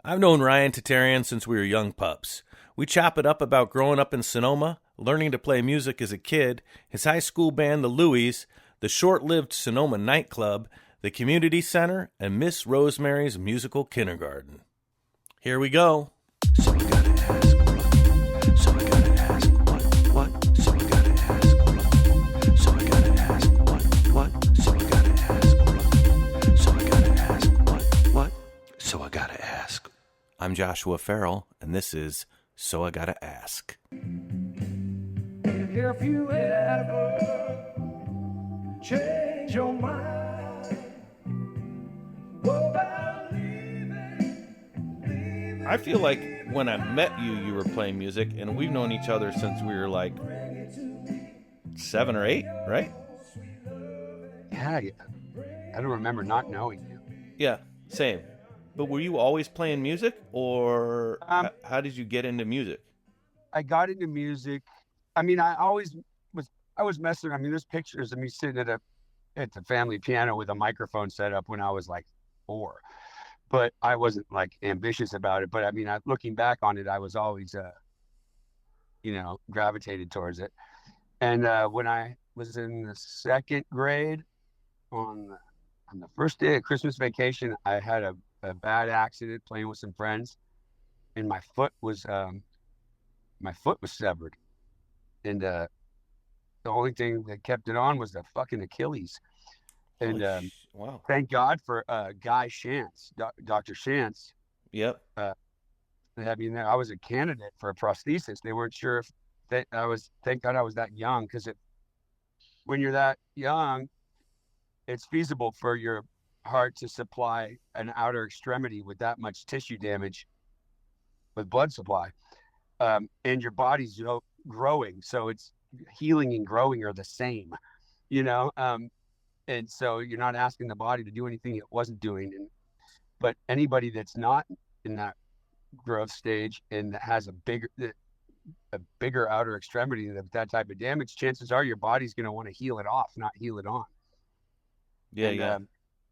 I've known Ryan Tatarian since we were young pups. We chop it up about growing up in Sonoma, learning to play music as a kid, his high school band, the Louies, the short-lived Sonoma nightclub, the community center, and Miss Rosemary's musical kindergarten. Here we go. So I gotta ask, so I gotta ask, what? So I gotta ask, so I gotta ask, what? So I gotta ask, so I gotta ask, what? So I gotta ask. I'm Joshua Farrell, and this is So I Gotta Ask. If you ever change your mind, go about leaving. I feel like when I met you, you were playing music, and we've known each other since we were like 7 or 8, right? Yeah, I don't remember not knowing you. Yeah, same. But were you always playing music, or how did you get into music? I got into music. I mean, I was messing. I mean, there's pictures of me sitting at the family piano with a microphone set up when I was like 4, but I wasn't like ambitious about it. But I mean, looking back on it, I was always, gravitated towards it. And when I was in the 2nd grade, on the first day of Christmas vacation, I had a bad accident playing with some friends, and my foot was severed, and the only thing that kept it on was the fucking Achilles. And wow. Thank God for Guy Shantz, Dr. Shantz. Yep. They had me in there. I was a candidate for a prosthesis. They weren't sure if thank God I was that young, because when you're that young, it's feasible for your heart to supply an outer extremity with that much tissue damage with blood supply, and your body's growing, so it's healing and growing are the same, and so you're not asking the body to do anything it wasn't doing. But anybody that's not in that growth stage and that has a bigger outer extremity with that type of damage, chances are your body's going to want to heal it off, not heal it on. Yeah.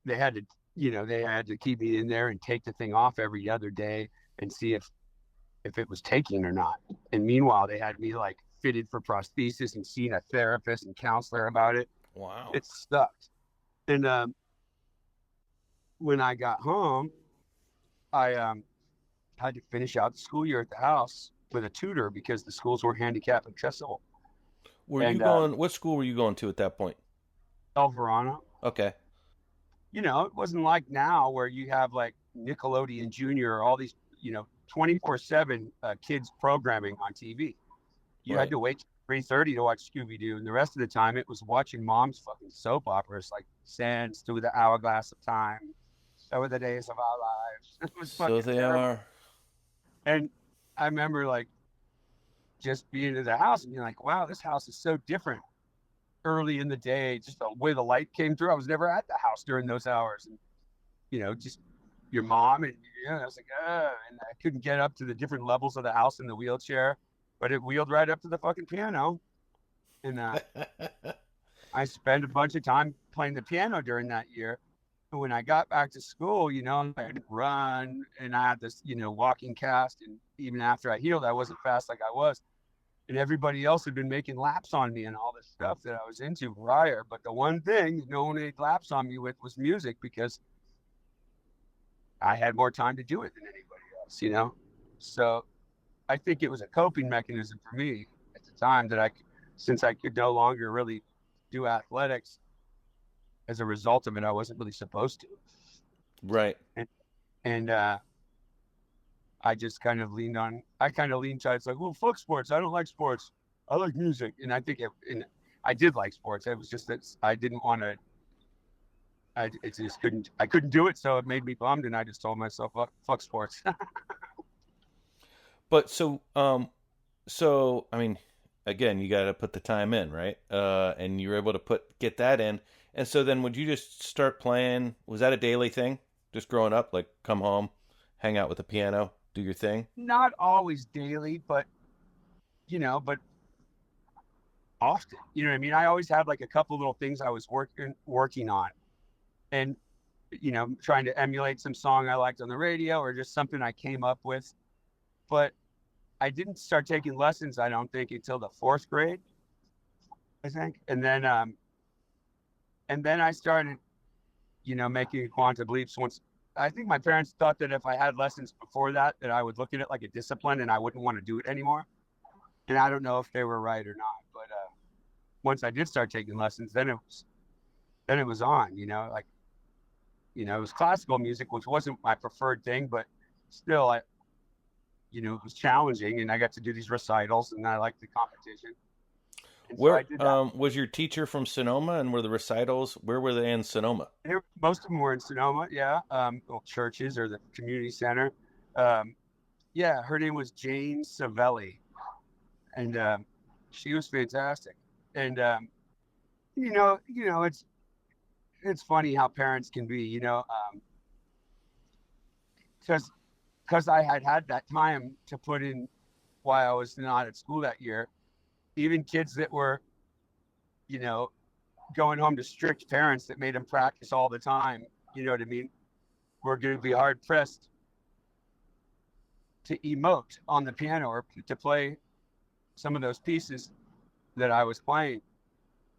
They had to keep me in there and take the thing off every other day and see if it was taking or not. And meanwhile, they had me like fitted for prosthesis and seeing a therapist and counselor about it. Wow. It sucked. And when I got home, I had to finish out the school year at the house with a tutor because the schools were handicap accessible. What school were you going to at that point? El Verano. Okay. It wasn't like now where you have like Nickelodeon Junior or all these, 24/7 kids programming on TV. You had to wait till 3:30 to watch Scooby-Doo, and the rest of the time it was watching mom's fucking soap operas like Sands Through the Hourglass of Time. That were the days of our lives. It was fucking terrible. Are. And I remember like just being in the house and being like, wow, this house is so different. Early in the day, just the way the light came through. I was never at the house during those hours, and just your mom, and I was like, and I couldn't get up to the different levels of the house in the wheelchair, but it wheeled right up to the fucking piano. And I spent a bunch of time playing the piano during that year. And when I got back to school, I had to run, and I had this, walking cast, and even after I healed, I wasn't fast like I was. And everybody else had been making laps on me and all this stuff that I was into prior. But the one thing no one made laps on me with was music, because I had more time to do it than anybody else, So I think it was a coping mechanism for me at the time that since I could no longer really do athletics as a result of it, I wasn't really supposed to. Right. And I just kind of leaned to it's like, well, fuck sports. I don't like sports. I like music. And I think I did like sports. It was just that I didn't want to, I couldn't do it. So it made me bummed. And I just told myself, fuck sports. But so, I mean, again, you got to put the time in, right? And you were able to get that in. And so then would you just start playing? Was that a daily thing? Just growing up, like come home, hang out with the piano, do your thing? Not always daily, but often. I mean? I always had like a couple little things I was working on. And trying to emulate some song I liked on the radio or just something I came up with. But I didn't start taking lessons, I don't think, until the 4th grade, I think. And then I started, making quantum leaps once. I think my parents thought that if I had lessons before that I would look at it like a discipline and I wouldn't want to do it anymore. And I don't know if they were right or not, but once I did start taking lessons, then it was on, it was classical music, which wasn't my preferred thing, but still, it was challenging, and I got to do these recitals, and I liked the competition. And so Where I did that. was your teacher from Sonoma, and were the recitals? Where were they in Sonoma? Most of them were in Sonoma, yeah. Churches or the community center. Yeah, her name was Jane Savelli, and she was fantastic. And it's funny how parents can be, because I had that time to put in while I was not at school that year. Even kids that were, going home to strict parents that made them practice all the time, you know what I mean, were going to be hard pressed to emote on the piano or to play some of those pieces that I was playing.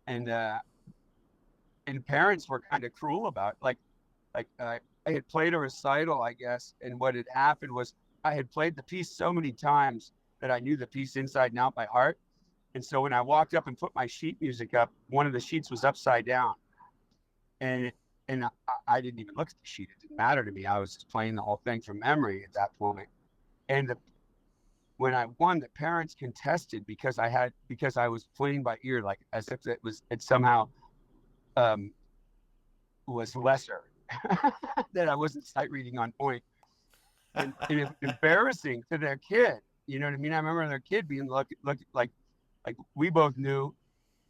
And parents were kind of cruel about it. I had played a recital, I guess, and what had happened was I had played the piece so many times that I knew the piece inside and out by heart. And so when I walked up and put my sheet music up, one of the sheets was upside down. And I didn't even look at the sheet. It didn't matter to me. I was just playing the whole thing from memory at that point. And when I won, the parents contested because I was playing by ear, like as if it somehow was lesser, that I wasn't sight reading on point. And it was embarrassing to their kid. You know what I mean? I remember their kid being look like we both knew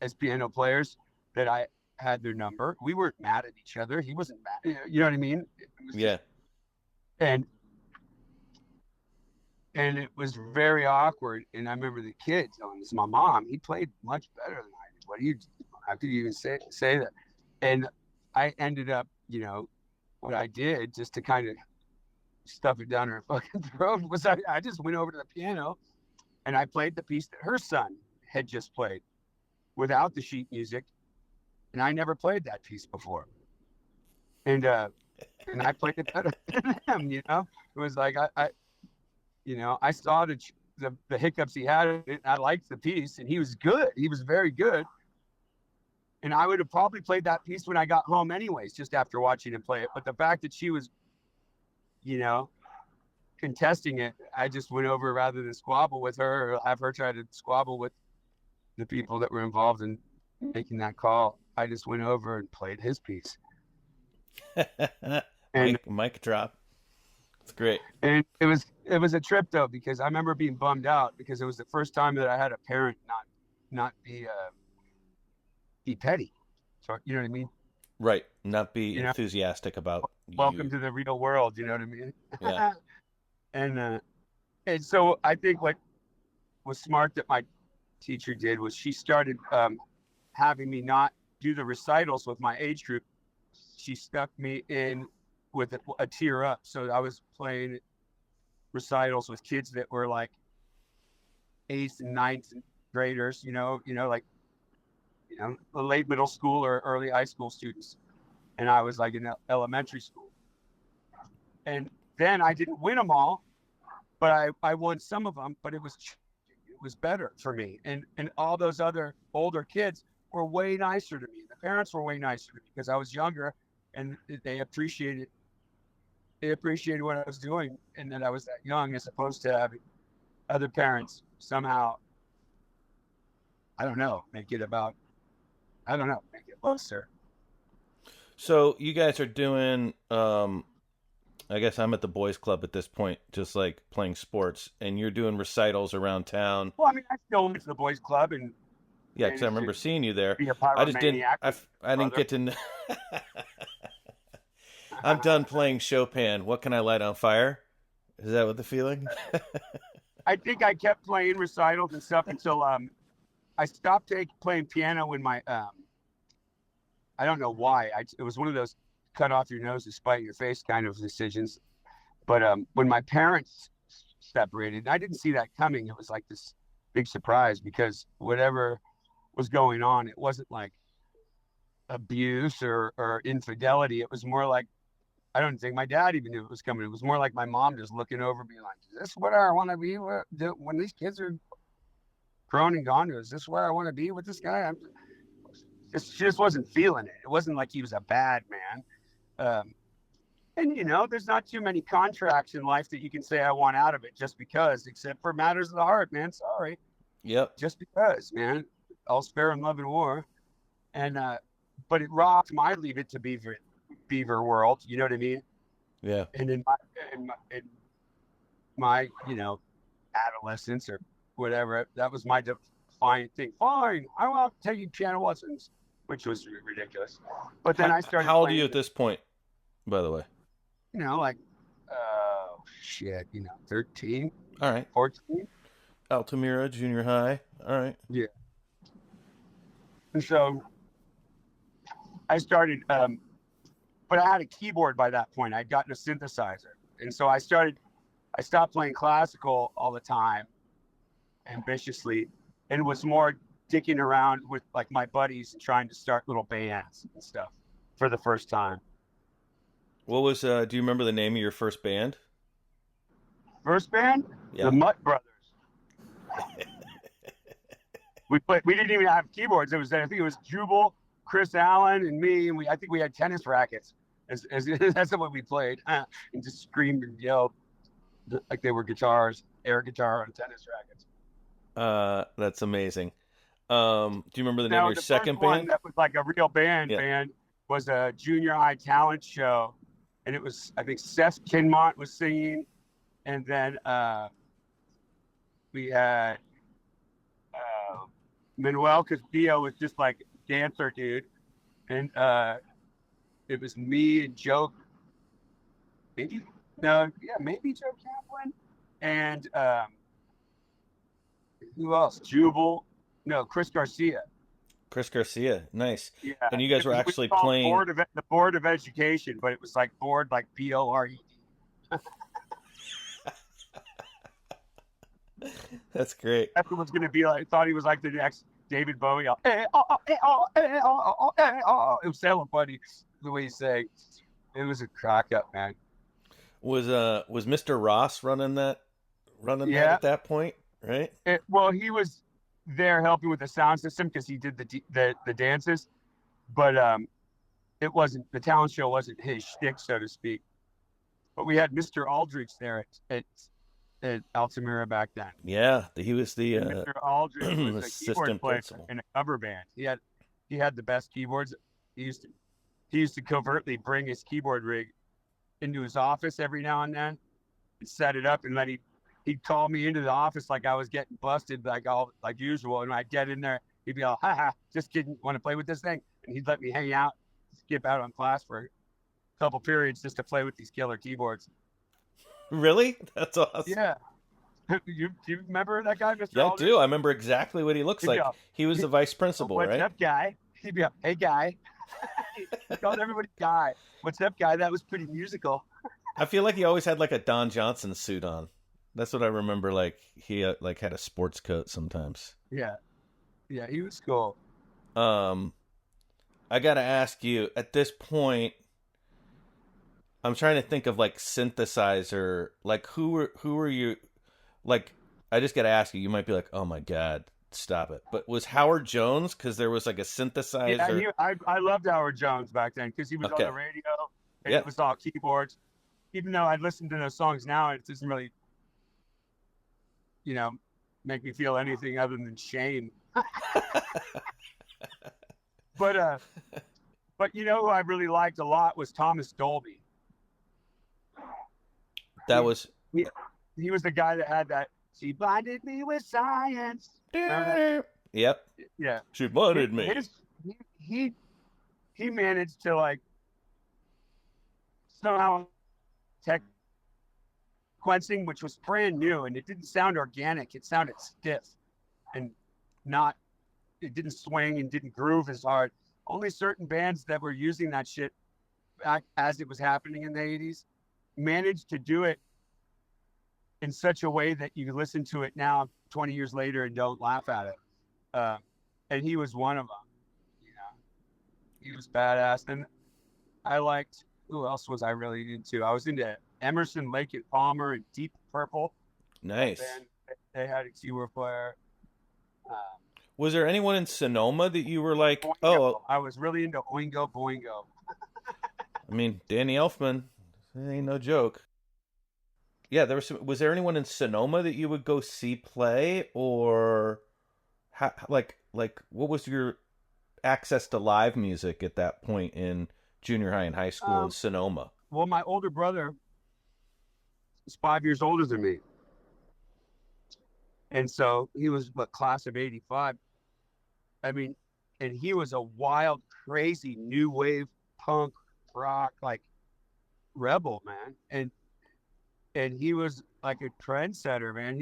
as piano players that I had their number. We weren't mad at each other. He wasn't mad. You know what I mean? Yeah. And it was very awkward. And I remember the kid telling this, my mom, he played much better than I did. How could you even say that? And I ended up, what I did just to kind of stuff it down her fucking throat was I just went over to the piano and I played the piece that her son had just played without the sheet music. And I never played that piece before. And I played it better than him, It was like, I saw the hiccups he had. And I liked the piece and he was good. He was very good. And I would have probably played that piece when I got home anyways, just after watching him play it. But the fact that she was, contesting it, I just went over rather than squabble with her or have her try to squabble with the people that were involved in making that call. I just went over and played his piece. And mic drop. It's great. And it was a trip though, because I remember being bummed out because it was the first time that I had a parent not be petty. So you know what I mean? Right. Not be enthusiastic about welcome to the real world, you know what I mean? Yeah. And so I think what was smart that my teacher did was she started having me not do the recitals with my age group. She stuck me in with a tier up. So I was playing recitals with kids that were like 8th and 9th graders, late middle school or early high school students. And I was like in elementary school. And then I didn't win them all, but I won some of them, but it was better for me. And all those other older kids were way nicer to me. The parents were way nicer to me because I was younger and they appreciated what I was doing and that I was that young, as opposed to having other parents somehow, make it closer. So you guys are doing, I guess I'm at the boys club at this point, just like playing sports, and you're doing recitals around town. Well, I mean, I still went to the boys club and yeah, because I remember seeing you there. be a I just didn't. pyromaniac, I didn't get to. I'm done playing Chopin. What can I light on fire? Is that what the feeling? I think I kept playing recitals and stuff until I stopped playing piano when my I don't know why. It was one of those cut off your nose to spite your face kind of decisions. But when my parents separated, I didn't see that coming. It was like this big surprise because whatever was going on, it wasn't like abuse or infidelity. It was more like, I don't think my dad even knew it was coming. It was more like my mom just looking over me like, is this what I want to be when these kids are grown and gone? Is this where I want to be with this guy? She just wasn't feeling it. It wasn't like he was a bad man. And, you know, there's not too many contracts in life that you can say I want out of it just because, except for matters of the heart, man. Sorry. Yep. Just because, man. All's fair in love and war. And, but it rocked my Leave It to Beaver world. You know what I mean? Yeah. And in my, you know, adolescence or whatever, that was my defiant thing. Fine, I want to take you piano lessons, which was ridiculous. But then I started. How old are you at this point, by the way? You know, like, shit, you know, 13. All right. 14. Altamira, junior high. All right. Yeah. And so I started, but I had a keyboard by that point. I'd gotten a synthesizer. And so I stopped playing classical all the time, ambitiously, and was more dicking around with like my buddies and trying to start little bands and stuff for the first time. What was, do you remember the name of your first band? First band? Yeah. The Mutt Brothers. We didn't even have keyboards. I think it was Jubal, Chris Allen, and me, and I think we had tennis rackets. That's what we played, and just screamed and yelled like they were guitars, air guitar on tennis rackets. That's amazing. Do you remember the name of your second band? That was like a real band. Was a junior high talent show, and it was, I think Seth Kinmont was singing, and then we had Manuel Castillo was just like dancer dude, and it was me and Joe, maybe Joe Kaplan, and who else? Jubal, no, Chris Garcia. Chris Garcia, nice. Yeah, and you guys were actually playing the Board of Education, but it was like board like BORED. That's great. That's what was going to be like. I thought he was like the next David Bowie. It was so funny the way he sang. It was a crack up, man. Was Mr. Ross running that at that point, right? Well, he was there helping with the sound system because he did the dances, but it wasn't, the talent show wasn't his shtick, so to speak. But we had Mr. Aldrich there at Altamira back then. Yeah, he was the Mr. Aldrich was a keyboard player principal in a cover band. He had the best keyboards. He used to covertly bring his keyboard rig into his office every now and then and set it up, and then he'd call me into the office like I was getting busted, like usual, and I'd get in there. He'd be all, "Ha, just kidding, want to play with this thing?" And he'd let me hang out, skip out on class for a couple periods just to play with these killer keyboards. Really? That's awesome. Yeah. Do you remember that guy, Mr. Yeah, Aldrich? I do. I remember exactly what he looks like. He was the vice principal, What's right? up, guy? He'd be up, "Hey, guy." He called everybody guy. "What's up, guy?" That was pretty musical. I feel like he always had like a Don Johnson suit on. That's what I remember. Like he had a sports coat sometimes. Yeah, he was cool. I gotta ask you at this point. I'm trying to think of like synthesizer. Like who were you? Like I just gotta ask you. You might be like, "Oh my god, stop it!" But was Howard Jones? Because there was like a synthesizer. Yeah, I loved Howard Jones back then because he was on the radio and it was all keyboards. Even though I'd listen to those songs now, it doesn't really, make me feel anything other than shame. But who I really liked a lot was Thomas Dolby. He was the guy that had that. She blinded me with science. Yep. Yeah. She blinded me. He managed to like somehow sequencing, which was brand new, and it didn't sound organic. It sounded stiff and it didn't swing and didn't groove as hard. Only certain bands that were using that shit back as it was happening in the 80s, managed to do it in such a way that you listen to it now 20 years later and don't laugh at it. And he was one of them. You know, he was badass. And I liked, who else was I really into? I was into Emerson, Lake and Palmer, and Deep Purple. Nice. And they had a keyboard player. Was there anyone in Sonoma that you were like, Boingo. oh, I was really into Oingo Boingo. I mean, Danny Elfman, ain't no joke. Yeah, was there anyone in Sonoma that you would go see play, or like what was your access to live music at that point in junior high and high school in Sonoma? Well, my older brother is 5 years older than me. And so he was class of 85. I mean, and he was a wild, crazy new wave punk rock, like rebel, man. And he was like a trendsetter, man.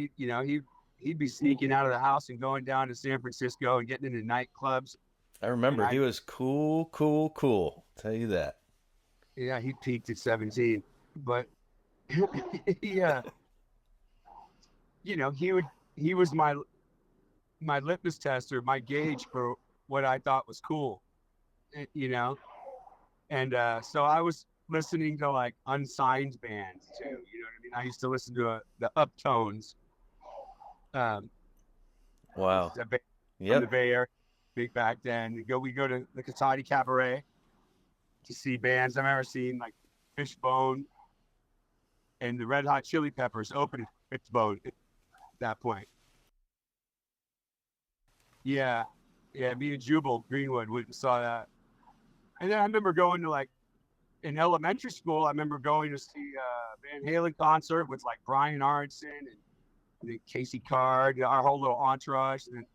He'd be sneaking out of the house and going down to San Francisco and getting into nightclubs. I remember he was cool. Tell you that. Yeah, he peaked at 17, but yeah, he was my litmus tester, my gauge for what I thought was cool, and so I was listening to like unsigned bands too. You know what I mean? I used to listen to the Uptones. Wow. The Yep. Bay Area, big back then. We go to the Casati Cabaret to see bands. I've ever seen like Fishbone and the Red Hot Chili Peppers opening Fishbone at that point. Yeah, me and Jubal Greenwood went and saw that. And then I remember going to like, in elementary school, I remember going to see a Van Halen concert with like Brian Aronson and Casey Card, our whole little entourage. And then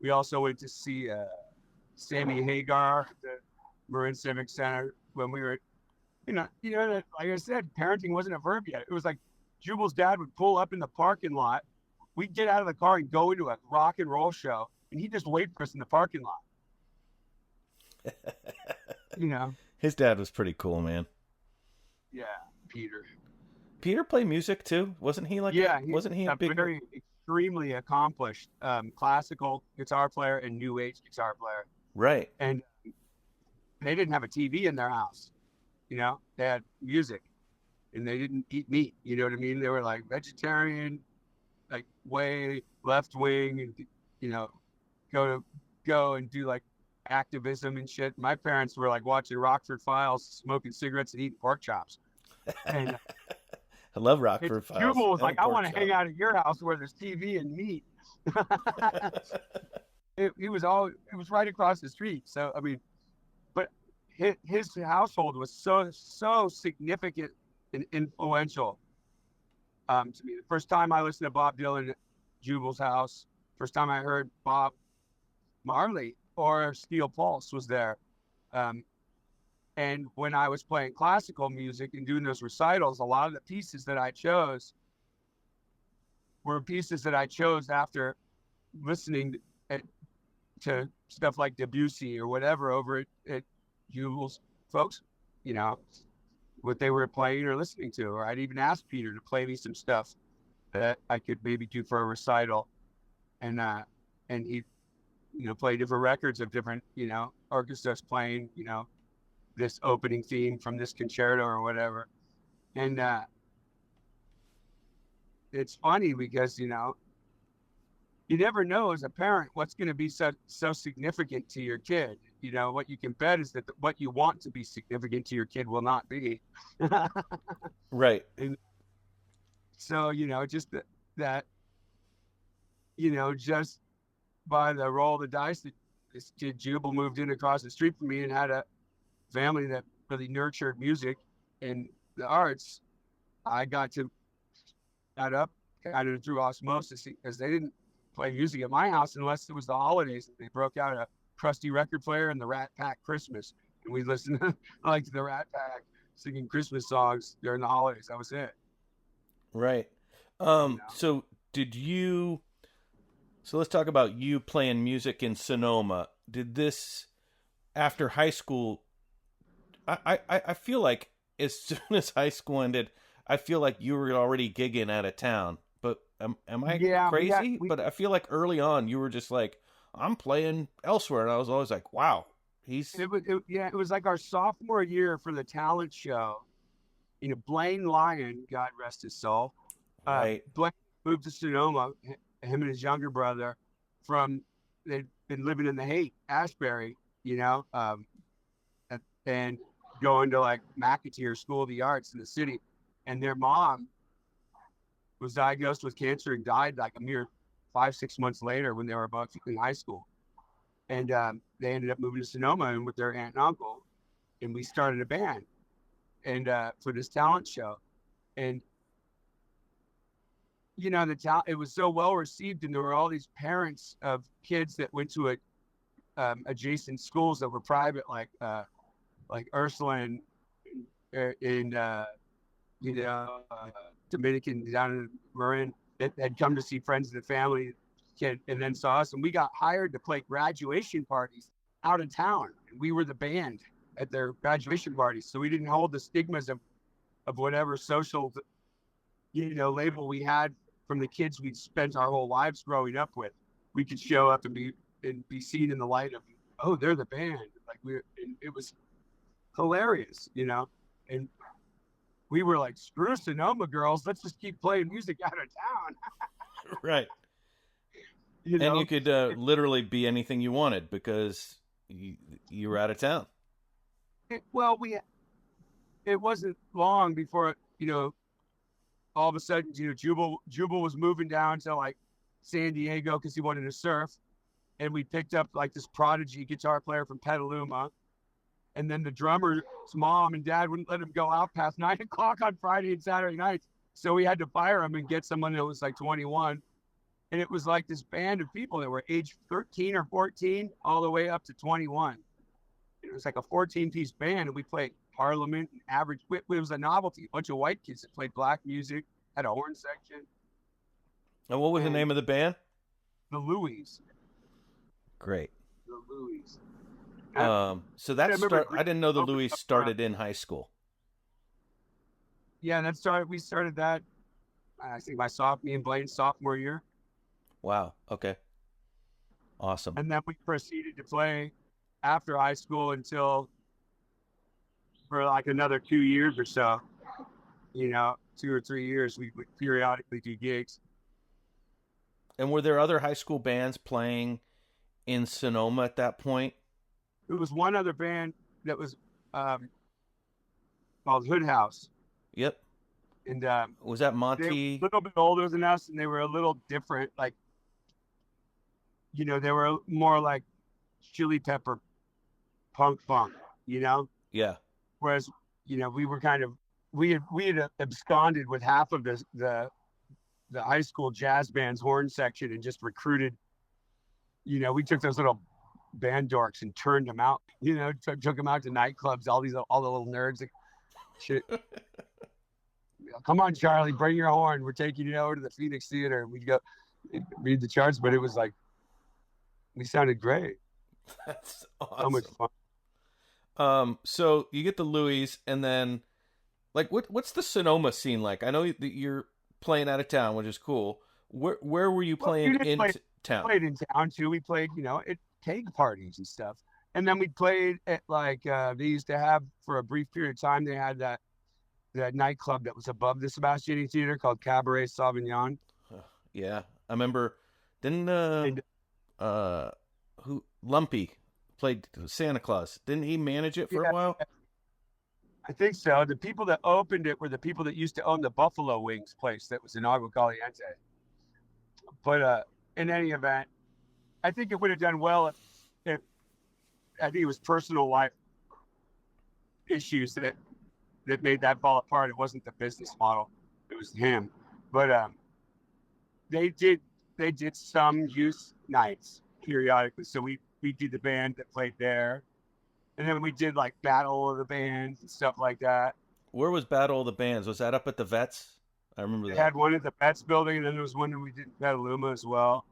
we also went to see Sammy Hagar at the Marin Civic Center when we were, like I said, parenting wasn't a verb yet. It was like Jubal's dad would pull up in the parking lot. We'd get out of the car and go into a rock and roll show, and he'd just wait for us in the parking lot. His dad was pretty cool, man. Yeah, Peter. Peter played music too, wasn't he? Wasn't he a big, very extremely accomplished classical guitar player and new age guitar player? Right. And they didn't have a TV in their house. They had music, and they didn't eat meat. You know what I mean? They were like vegetarian, like way left wing, and go and do like activism and shit. My parents were like watching Rockford Files, smoking cigarettes and eating pork chops. And I love Rockford Files. Jubal was like, I want to hang out at your house where there's TV and meat. It was right across the street. So, I mean, but his household was so significant and influential to me. The first time I listened to Bob Dylan at Jubal's house, first time I heard Bob Marley or Steel Pulse was there. And when I was playing classical music and doing those recitals, a lot of the pieces that I chose were pieces that I chose after listening to stuff like Debussy or whatever over at Jubal's folks, what they were playing or listening to. Or I'd even ask Peter to play me some stuff that I could maybe do for a recital. And he play different records of different, orchestras playing, this opening theme from this concerto or whatever. And it's funny because, you never know as a parent what's going to be so significant to your kid. What you can bet is that what you want to be significant to your kid will not be. Right. And so, just that, just by the roll of the dice that this kid Jubal moved in across the street from me and had a family that really nurtured music and the arts, I got to add up kind of through osmosis because they didn't play music at my house unless it was the holidays. They broke out a crusty record player and the Rat Pack Christmas, and we listened to like the Rat Pack singing Christmas songs during the holidays. That was it. Right. So let's talk about you playing music in Sonoma. Did this, after high school, I feel like as soon as high school ended, I feel like you were already gigging out of town. But am I Yeah, crazy? we But I feel like early on you were just like, I'm playing elsewhere, and I was always like, wow, he's it was like our sophomore year for the talent show. Blaine Lyon, God rest his soul. right. Blaine moved to Sonoma, him and his younger brother, they'd been living in the Haight, Ashbury, and going to like McAteer School of the Arts in the city. And their mom was diagnosed with cancer and died like a mere 5-6 months later when they were about in high school. And they ended up moving to Sonoma and with their aunt and uncle, and we started a band and for this talent show. And it was so well received, and there were all these parents of kids that went to adjacent schools that were private, like Ursuline in Dominican down in Marin, that had come to see friends of the family and then saw us, and we got hired to play graduation parties out of town. And we were the band at their graduation parties, so we didn't hold the stigmas of whatever social label we had from the kids we'd spent our whole lives growing up with. We could show up and be seen in the light of, oh, they're the band. It was hilarious, and we were like, screw Sonoma girls, let's just keep playing music out of town. Right. And you could literally be anything you wanted because you were out of town. It wasn't long before, all of a sudden, Jubal was moving down to like San Diego because he wanted to surf. And we picked up like this prodigy guitar player from Petaluma. And then the drummer's mom and dad wouldn't let him go out past 9 o'clock on Friday and Saturday nights. So we had to fire him and get someone that was like 21. And it was like this band of people that were age 13 or 14 all the way up to 21. It was like a 14-piece band, and we played Parliament and Average. It was a novelty. A bunch of white kids that played black music, had a horn section. And what was the name of the band? The Louis. Great. The Louis. So that I didn't know the Louis started in high school. Yeah, we started that, I think me and Blaine's sophomore year. Wow. Okay. Awesome. And then we proceeded to play after high school for like another 2 years or so, 2 or 3 years, we would periodically do gigs. And were there other high school bands playing in Sonoma at that point? There was one other band that was called Hood House. Yep. And was that Monty? They were a little bit older than us, and they were a little different. Like, they were more like Chili Pepper punk, Yeah. Whereas, we were we had absconded with half of the high school jazz band's horn section and just recruited. We took those little band dorks and turned them out. Took them out to nightclubs. All the little nerds. Like, shit. Come on, Charlie, bring your horn. We're taking you over to the Phoenix Theater. And we'd go read the charts, but it was like we sounded great. That's So awesome. much fun. So you get the Louis, and then, like, what's the Sonoma scene like? I know that you're playing out of town, which is cool. Where were you playing town? Played in town too. We played, at keg parties and stuff. And then we played at like they used to have for a brief period of time. They had that nightclub that was above the Sebastiani Theater called Cabaret Sauvignon. Yeah, I remember. Didn't who Lumpy played Santa Claus? Didn't he manage it for a while? I think so. The people that opened it were the people that used to own the Buffalo Wings place that was in Agua Caliente. But in any event, I think it would have done well if I think it was personal life issues that made that fall apart. It wasn't the business model; it was him. But they did some youth nights periodically. So we did the band that played there, and then we did like Battle of the Bands and stuff like that. Where was Battle of the Bands? Was that up at the Vets? I remember They that. had one at the Vets building, and then there was one that we did in Petaluma as well.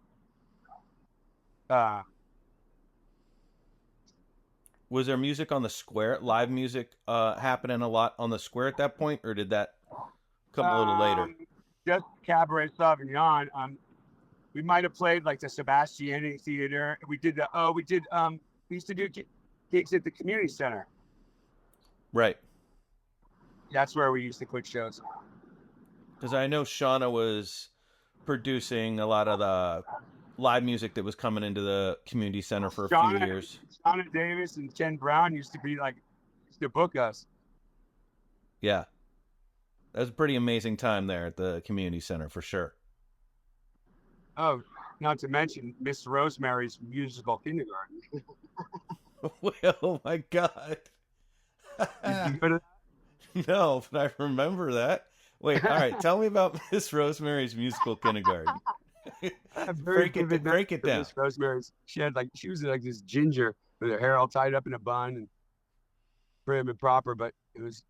Was there music on the square, live music happening a lot on the square at that point, or did that come a little later? Just Cabaret Sauvignon. We might have played like the Sebastiani Theater. We used to do gigs at the community center. Right. That's where we used to put shows. Because I know Shauna was producing a lot of the live music that was coming into the community center for a few years. Shauna Davis and Ken Brown used to book us. Yeah. That was a pretty amazing time there at the community center for sure. Oh, not to mention Miss Rosemary's musical kindergarten. Oh my God. Did you go to that? No, but I remember that. Wait, all right. Tell me about Miss Rosemary's musical kindergarten. Break it down. Miss Rosemary's. She was like this ginger with her hair all tied up in a bun and prim and proper, but it was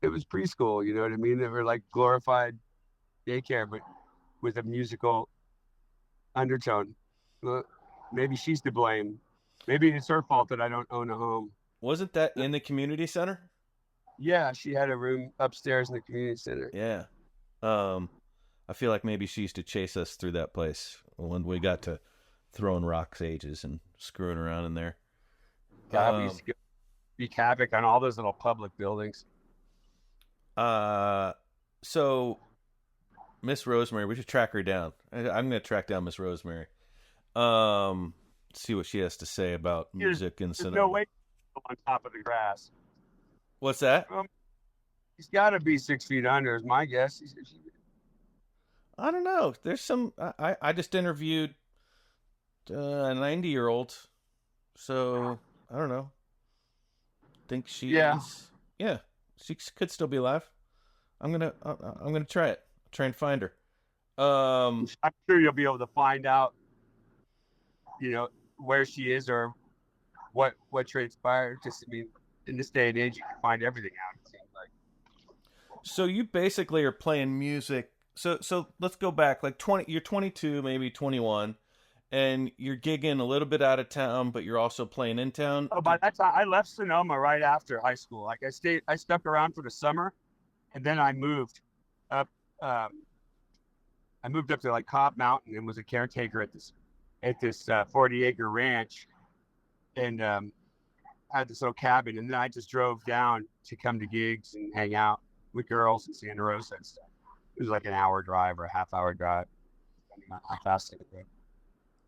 preschool. You know what I mean? They were like glorified daycare, but with a musical undertone. Well, maybe she's to blame. Maybe it's her fault that I don't own a home. Wasn't that in the community center? Yeah, she had a room upstairs in the community center. Yeah. I feel like maybe she used to chase us through that place when we got to throwing rocks ages and screwing around in there. God, we used to wreak havoc on all those little public buildings. So Miss Rosemary, we should track her down. I'm going to track down Miss Rosemary. See what she has to say about music in Sonoma. No way on top of the grass. What's that? He's got to be 6 feet under, is my guess. I don't know. There's some. I just interviewed a 90-year-old, so I don't know. Think she is. Yeah, she could still be alive. I'm gonna try it. Try and find her. I'm sure you'll be able to find out, where she is or what transpired. Just, I mean, in this day and age, you can find everything out, it seems like. So you basically are playing music. So let's go back. Like you're 22, maybe 21, and you're gigging a little bit out of town, but you're also playing in town. Oh, by that time, I left Sonoma right after high school. Like I stuck around for the summer, and then I moved up. I moved up to like Cobb Mountain and was a caretaker at this 40-acre ranch, and had this little cabin. And then I just drove down to come to gigs and hang out with girls in Santa Rosa and stuff. It was like an hour drive or a half-hour drive, depending on how fast it would go.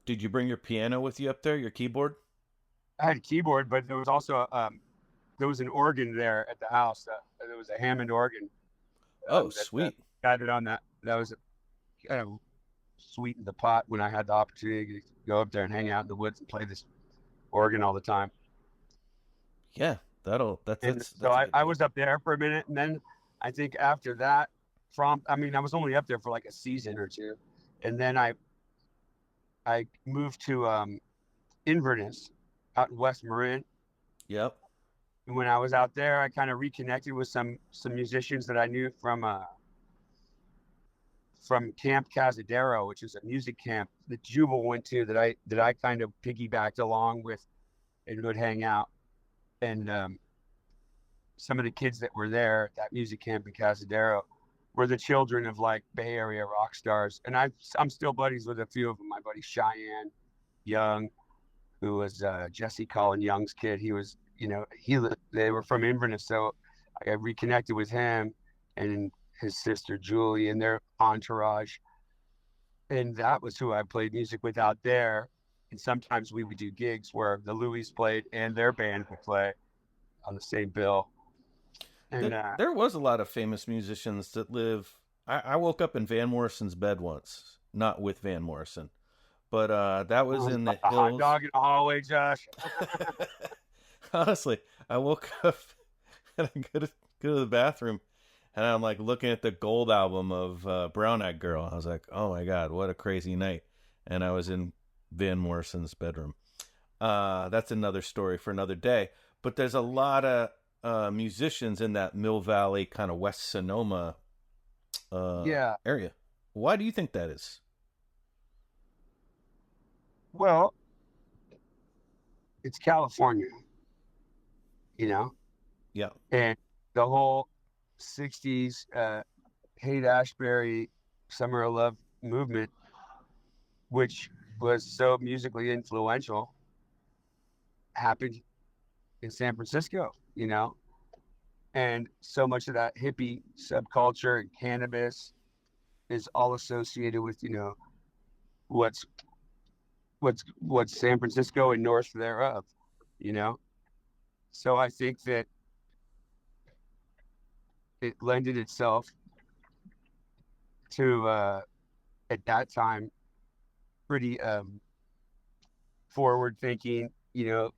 Did you bring your piano with you up there, your keyboard? I had a keyboard, but there was also there was an organ there at the house. There was a Hammond organ. Oh, sweet! Got it on that. That was kind of sweetened the pot when I had the opportunity to go up there and hang out in the woods and play this organ all the time. Yeah, that's so I was up there for a minute, and then I think after that, I was only up there for like a season or two, and then I moved to Inverness out in West Marin. Yep. And when I was out there, I kind of reconnected with some musicians that I knew from Camp Cazadero, which is a music camp that Jubal went to that I kind of piggybacked along with and would hang out. And some of the kids that were there at that music camp in Cazadero were the children of like Bay Area rock stars. And I'm still buddies with a few of them. My buddy Cheyenne Young, who was Jesse Colin Young's kid. He was, they were from Inverness. So I reconnected with him and his sister Julie and their entourage. And that was who I played music with out there. And sometimes we would do gigs where the Louis played and their band would play on the same bill. And there was a lot of famous musicians that live. I woke up in Van Morrison's bed once, not with Van Morrison, but that was in the hills. Hot dog in the hallway, Josh. Honestly, I woke up and I go to the bathroom, and I'm like looking at the Gold album of Brown Eyed Girl. I was like, oh my God, what a crazy night! And I was in Van Morrison's bedroom. That's another story for another day. But there's a lot of musicians in that Mill Valley kind of West Sonoma area. Why do you think that is? Well, it's California, you know, Yeah. and the whole 60s Haight-Ashbury Summer of Love movement, which was so musically influential, happened in San Francisco, you know, and so much of that hippie subculture and cannabis is all associated with, you know, what's San Francisco and north thereof, you know. So I think that it lended itself to at that time pretty forward thinking, you know,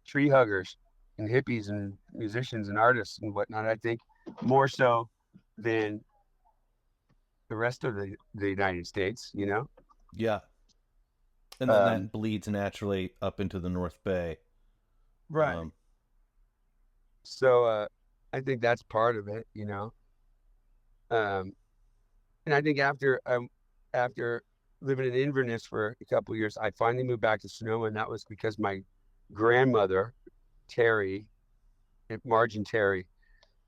tree huggers and hippies and musicians and artists and whatnot. I think more so than the rest of the United States, you know. Yeah. And then that bleeds naturally up into the North Bay. Right. So I think that's part of it, you know. And I think after living in Inverness for a couple of years, I finally moved back to Sonoma, and that was because my grandmother, Terry, Margin Terry,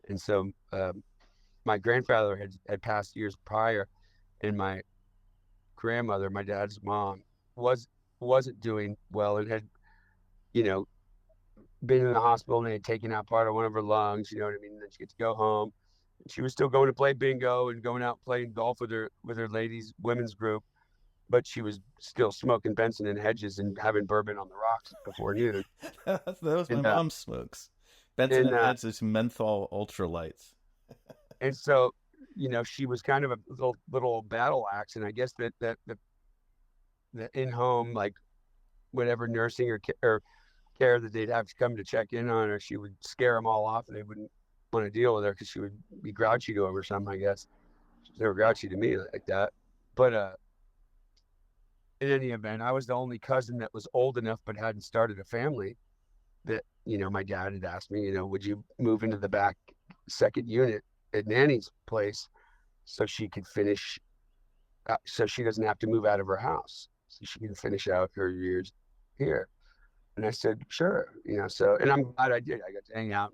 and so my grandfather had passed years prior, and my grandmother, my dad's mom, wasn't doing well and had, you know, been in the hospital and they had taken out part of one of her lungs, you know what I mean? And then she gets to go home. She was still going to play bingo and going out playing golf with her women's group, but she was still smoking Benson and Hedges and having bourbon on the rocks before noon. That was my mom's smokes. Benson and Hedges menthol ultralights. And so, you know, she was kind of a little battle axe, and I guess that the in-home, like, whatever nursing or care that they'd have to come to check in on her, she would scare them all off and they wouldn't want to deal with her because she would be grouchy to them or something, I guess. They were grouchy to me like that. But in any event, I was the only cousin that was old enough but hadn't started a family that, you know, my dad had asked me, you know, would you move into the back second unit at Nanny's place so she could finish, so she doesn't have to move out of her house, so she can finish out her years here. And I said, sure, you know, so, and I'm glad I did. I got to hang out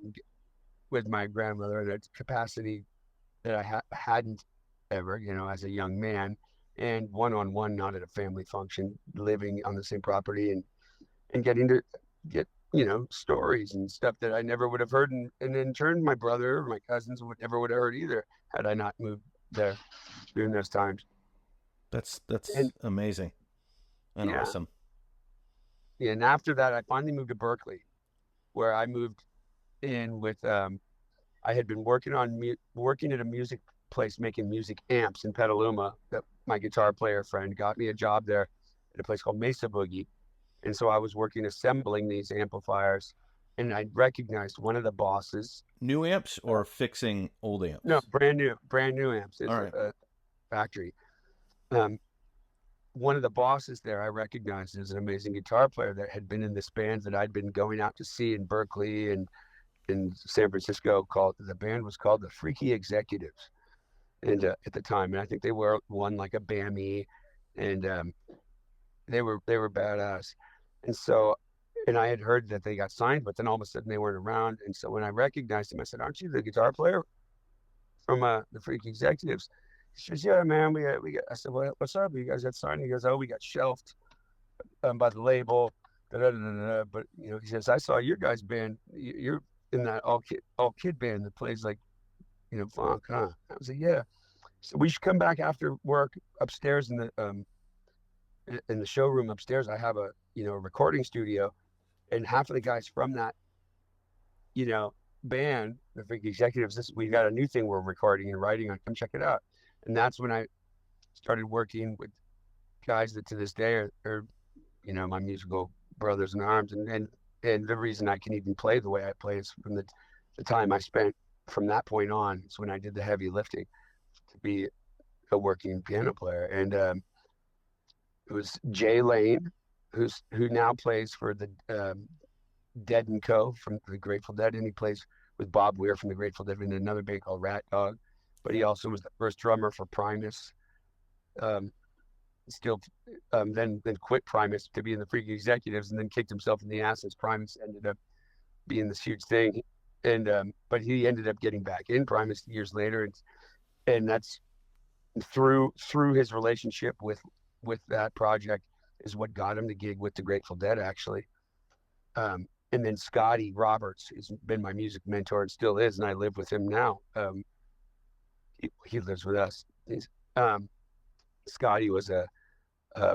with my grandmother in a capacity that I hadn't ever, you know, as a young man, and one-on-one, not at a family function, living on the same property and getting to get, you know, stories and stuff that I never would have heard. And in turn, my brother or my cousins never would have heard either had I not moved there during those times. That's amazing and awesome. Yeah, and after that, I finally moved to Berkeley, where I moved in with, I had been working at a music place making music amps in Petaluma. That my guitar player friend got me a job there at a place called Mesa Boogie. And so I was working assembling these amplifiers, and I recognized one of the bosses. New amps or fixing old amps? No, brand new amps. It's all right. A factory. One of the bosses there I recognized as an amazing guitar player that had been in this band that I'd been going out to see in Berkeley and in San Francisco. The band was called the Freaky Executives, and at the time, and I think they won like a BAMI, and they were badass. And so, and I had heard that they got signed, but then all of a sudden they weren't around. And so when I recognized him, I said, "Aren't you the guitar player from the Freaky Executives?" He says, "Yeah, man, we got." I said, "Well, what's up? You guys got signed?" He goes, "Oh, we got shelved by the label." Da-da-da-da-da. But you know, he says, "I saw your guys' band. You're in that all kid band that plays like, you know, funk, huh?" I was like, "Yeah." So we should come back after work upstairs in the showroom upstairs. I have a recording studio, and half of the guys from that, you know, band, the Freaky Executives, we got a new thing we're recording and writing on. Come check it out. And that's when I started working with guys that to this day are you know, my musical brothers in arms. And the reason I can even play the way I play is from the time I spent from that point on. It's when I did the heavy lifting to be a working piano player. And it was Jay Lane, who now plays for the Dead and Co. from the Grateful Dead, and he plays with Bob Weir from the Grateful Dead in another band called Rat Dog. But he also was the first drummer for Primus. still then quit Primus to be in the Freaky Executives, and then kicked himself in the ass as Primus ended up being this huge thing. And but he ended up getting back in Primus years later, and that's through his relationship with that project is what got him the gig with the Grateful Dead, actually. And then Scotty Roberts has been my music mentor and still is, and I live with him now. He lives with us. Scotty was a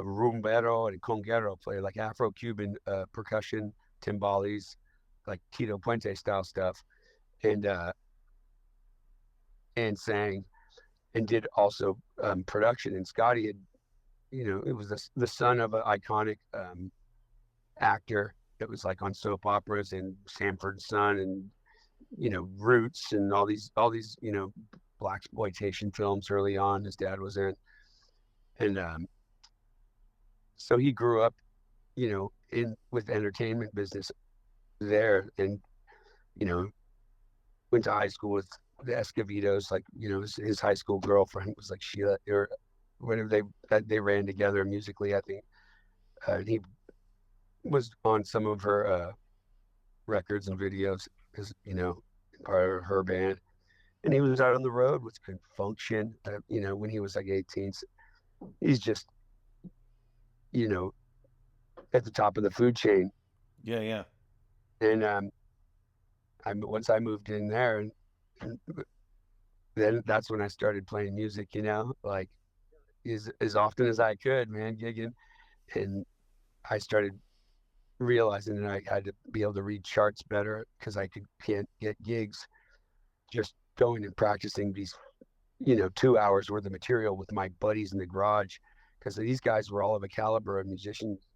rumbero and conguero player, like Afro-Cuban percussion, timbales, like Tito Puente style stuff, and sang and did also production. And Scotty had, it was the son of an iconic actor that was like on soap operas and Sanford and Son and Roots and all these blaxploitation films early on. His dad was in, and so he grew up, in with the entertainment business there, and went to high school with the Escovedos. Like his high school girlfriend was like Sheila, or whenever they ran together musically. I think he was on some of her records and videos as part of her band, and he was out on the road with Con Function when he was like 18. So he's just at the top of the food chain. Yeah. And once I moved in there, and then that's when I started playing music, like as often as I could, man, gigging. And I started realizing that I had to be able to read charts better, because I can't get gigs just going and practicing these 2 hours worth of material with my buddies in the garage, because these guys were all of a caliber of musicians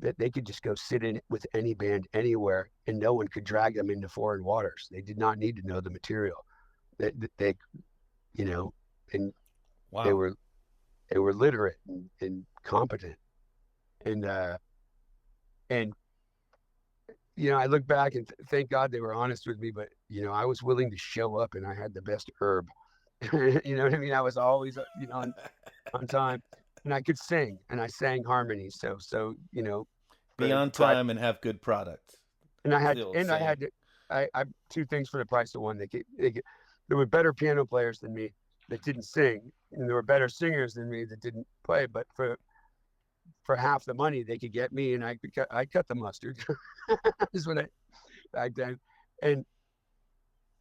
that they could just go sit in with any band anywhere, and no one could drag them into foreign waters. They did not need to know the material. They and Wow. they were literate and competent, and I look back and thank God they were honest with me. But I was willing to show up, and I had the best herb. You know what I mean? I was always on time, and I could sing, and I sang harmonies. So be on time and have good product. And I two things for the price of one. There were better piano players than me that didn't sing, and there were better singers than me that didn't play. But for half the money they could get me, and I cut the mustard. Is what back then. And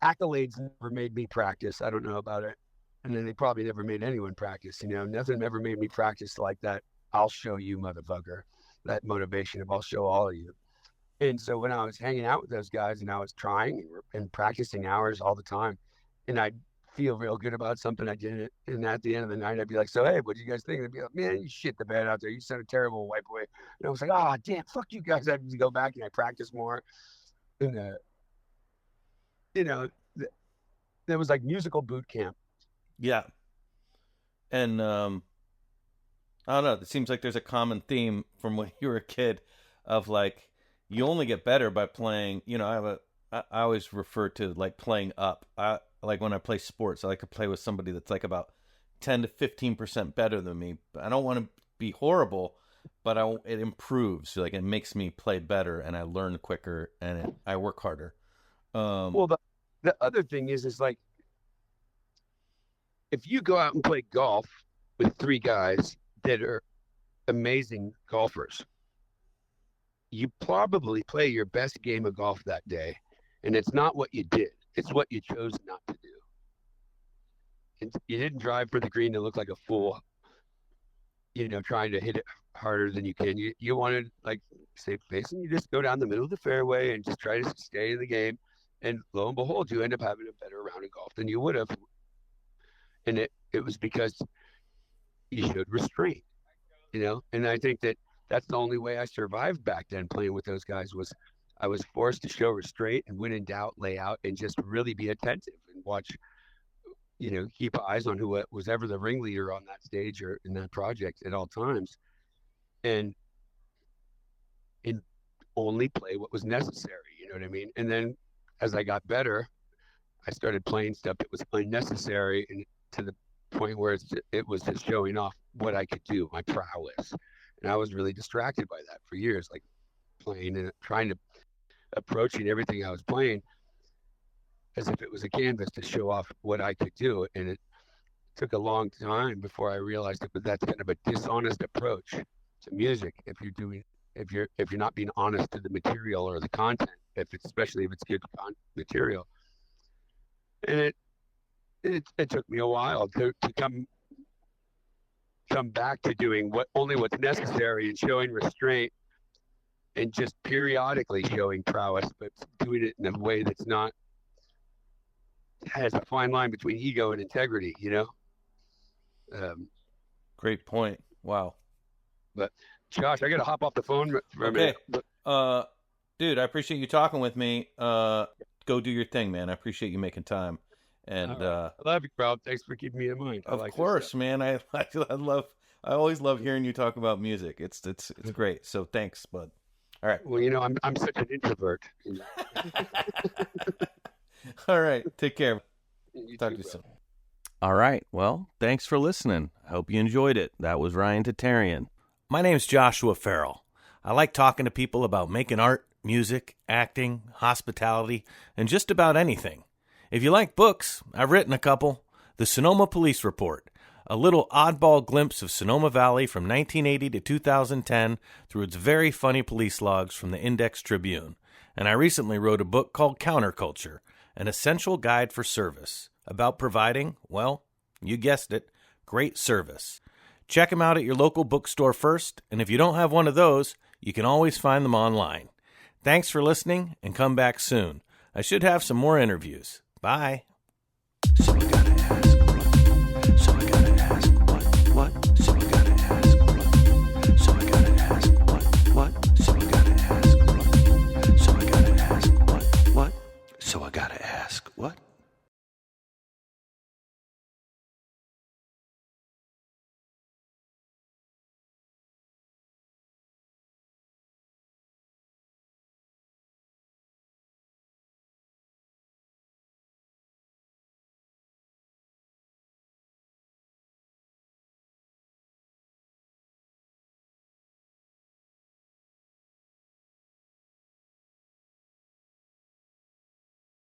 accolades never made me practice. I don't know about it. And then they probably never made anyone practice. Nothing ever made me practice like that. I'll show you, motherfucker. That motivation of I'll show all of you. And so when I was hanging out with those guys, and I was trying and practicing hours all the time, and I'd feel real good about something I did, and at the end of the night I'd be like, so hey, what do you guys think? They'd be like, man, you shit the bed out there, you sounded terrible, white boy. And I was like, oh damn, fuck you guys. I had to go back and I practice more. And there was like musical boot camp. Yeah. And I don't know, it seems like there's a common theme from when you were a kid of like, you only get better by playing. I always refer to like playing up. Like when I play sports, I like to play with somebody that's like about 10 to 15% better than me. I don't want to be horrible, but it improves. Like it makes me play better, and I learn quicker, and I work harder. Well, the other thing is like, if you go out and play golf with three guys that are amazing golfers, you probably play your best game of golf that day. And it's not what you did, it's what you chose not to do. And you didn't drive for the green to look like a fool, trying to hit it harder than you can. You wanted, like, safe facing, you just go down the middle of the fairway and just try to stay in the game. And lo and behold, you end up having a better round of golf than you would have. And it was because you showed restraint, and I think that's the only way I survived back then playing with those guys. Was I was forced to show restraint, and when in doubt, lay out and just really be attentive and watch, keep eyes on who was ever the ringleader on that stage or in that project at all times, and only play what was necessary. You know what I mean? And then as I got better, I started playing stuff that was unnecessary and to the point where it was just showing off what I could do, my prowess. And I was really distracted by that for years, like playing and trying to approaching everything I was playing as if it was a canvas to show off what I could do. And it took a long time before I realized that that's kind of a dishonest approach to music. If you're not being honest to the material or the content, especially if it's good material. And it took me a while to come back to doing what's necessary and showing restraint and just periodically showing prowess, but doing it in a way that's not has a fine line between ego and integrity, Great point. Wow. But Josh, I got to hop off the phone for a minute. Dude, I appreciate you talking with me. Go do your thing, man. I appreciate you making time. And I love you, bro. Thanks for keeping me in mind. Of course, man. I always love hearing you talk about music. It's great. So thanks, bud. All right. Well, I'm such an introvert. All right. Take care. Talk to you soon. All right. Well, thanks for listening. I hope you enjoyed it. That was Ryan Tatarian. My name's Joshua Farrell. I like talking to people about making art, music, acting, hospitality, and just about anything. If you like books, I've written a couple. The Sonoma Police Report, a little oddball glimpse of Sonoma Valley from 1980 to 2010 through its very funny police logs from the Index Tribune. And I recently wrote a book called Counterculture, an essential guide for service, about providing, well, you guessed it, great service. Check them out at your local bookstore first, and if you don't have one of those, you can always find them online. Thanks for listening, and come back soon. I should have some more interviews. Bye. So